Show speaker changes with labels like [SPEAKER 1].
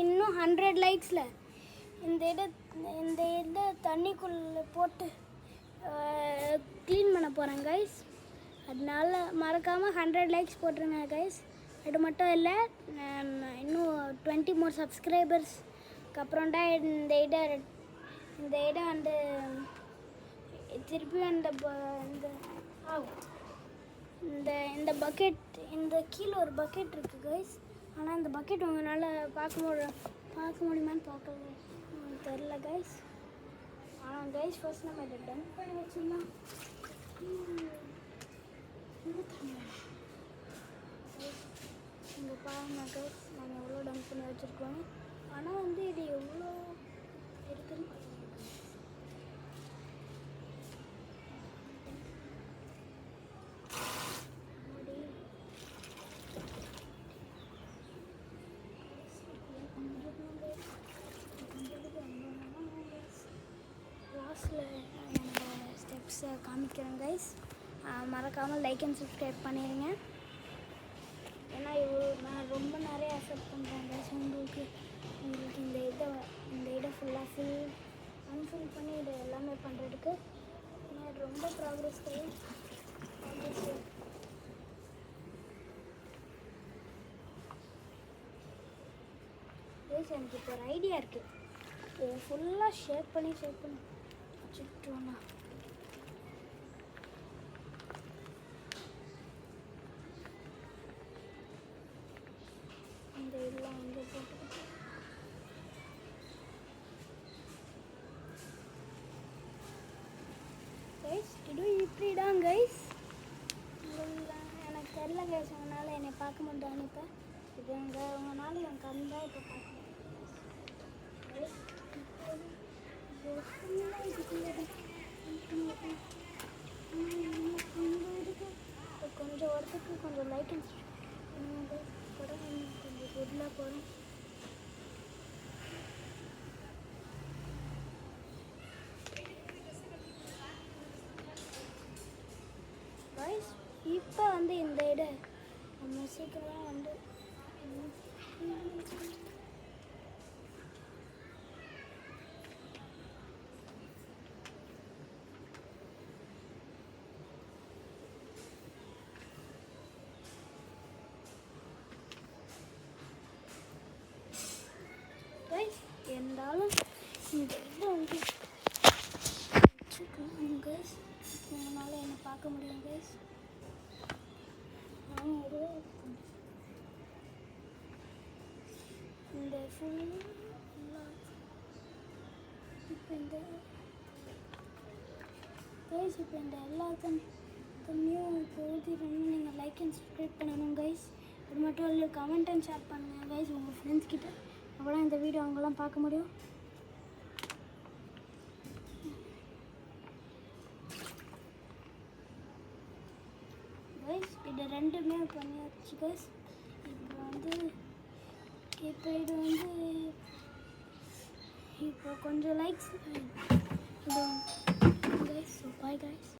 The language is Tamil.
[SPEAKER 1] இன்னும் 100 லைக்ஸில் இந்த இதை தண்ணிக்குள்ளே போட்டு க்ளீன் பண்ண போகிறேன் கைஸ். அதனால மறக்காமல் 100 லைக்ஸ் போட்டுருங்க கைஸ். அது மட்டும் இல்லை, இன்னும் 20 மோர் சப்ஸ்கிரைபர்ஸ்க்கு அப்புறம் தான் இந்த இடம் வந்து திருப்பி இந்த பக்கெட், இந்த கீழே ஒரு பக்கெட் இருக்குது கைஸ். ஆனால் இந்த பக்கெட் உங்களால் பார்க்க முடியுமான்னு பார்க்கல, தெரில கைஸ். ஆனால் கைஸ் ஃபர்ஸ்ட் நம்ம இதை டம்ப் பண்ணி வச்சிடலாம். இங்கே பாருங்க கைஸ், நாங்கள் எவ்வளோ டம்ப் பண்ணி வச்சுருக்கோம். ஆனால் வந்து இது எவ்வளோ இருக்குன்னு பாருங்க. ஸ்டெப்ஸை காமிக்கிறேன் கைஸ். மறக்காமல் லைக் அண்ட் சப்ஸ்கிரைப் பண்ணிடுங்க. ஏன்னா நான் ரொம்ப நிறைய அக்செப்ட் பண்ணுறேன் கைஸ். உங்களுக்கு இந்த இடம் ஃபுல்லாக அன்ஃபில் பண்ணி இது எல்லாமே பண்ணுறதுக்கு ரொம்ப ப்ராக்ரெஸ் கைஸ். எனக்கு இப்போ ஒரு ஐடியா இருக்குது. ஃபுல்லாக ஷேப் பண்ணி வச்சுட்டோன்னா இந்த இதெல்லாம் அங்கே போட்டுக்கிட்டு கைஸ், இது இப்படி தான் கைஸ். எனக்கு தெரில கைஸ், உங்களால் என்னை பார்க்க முடியாது. இப்போ இது உங்களால் என் கண் தான் இப்போ பார்க்க முடியும். கொஞ்சம் வரத்துக்கு கொஞ்சம் லைட் கூட கொஞ்சம் குட்லாக போகிறோம். கைஸ், இப்போ வந்து இந்த இடம் நம்ம சீக்கிரம் வந்து இருந்தாலும் இந்த இதை வந்து வச்சுக்கலாம் கைஸ். உங்களால் என்னை பார்க்க முடியும் கைஸ். இந்த ஃபுல்லாக இப்போ இந்த கைஸ், இப்போ இந்த எல்லாத்தையும் இப்போ ஊற்றிடணும். நீங்கள் லைக் அண்ட் சப்ஸ்கிரைப் பண்ணணும் கைஸ். அது மட்டும் இல்லை, கமெண்ட் அண்ட் ஷேர் பண்ணுங்கள் கைஸ் உங்கள் ஃப்ரெண்ட்ஸ் கிட்ட. அப்போ இந்த வீடியோ அவங்களாம் பார்க்க முடியும். கைஸ், இது ரெண்டுமே பண்ணியாச்சு கைஸ். இப்போ இது வந்து இப்போ கொஞ்சம் லைக்ஸ் இது கைஸ். So bye guys.